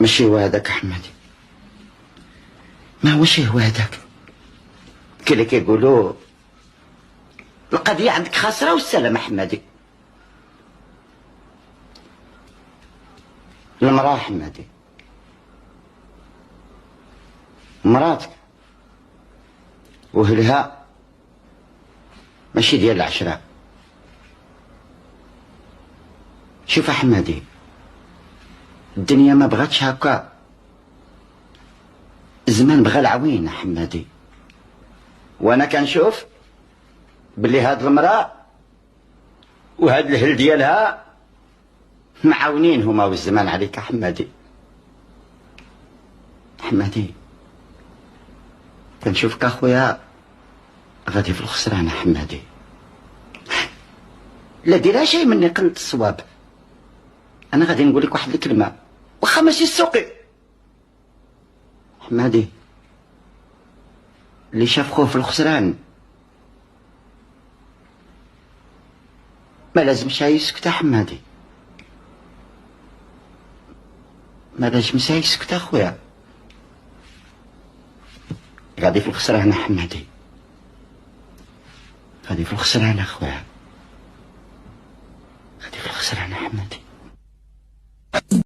ماشي هو هذاك احمدي، ما هوش هو هذاك. كي كيقولوا القضيه عندك خاسره والسلام احمدي. المراه احمدي مراتك وهلها ماشي ديال العشرة. شوف احمدي، الدنيا ما بغاتش هكا، الزمان بغى العوين احمدي. وانا كنشوف بلي هاد المراه وهاد الهل ديالها معاونين هما والزمان عليك احمدي. احمدي كنشوفك اخويا غادي في الخسران احمدي. لا ديرها شي مني قلة الصواب. انا غادي نقول لك واحد الكلمه واخا ماشي السوقي. احمدي اللي شاف خوه في الخسران ما لازمش يسكت احمدي، ما لازمش يسكت اخويا. غادي في الخسران احمدي، غادي في الخسران اخويا.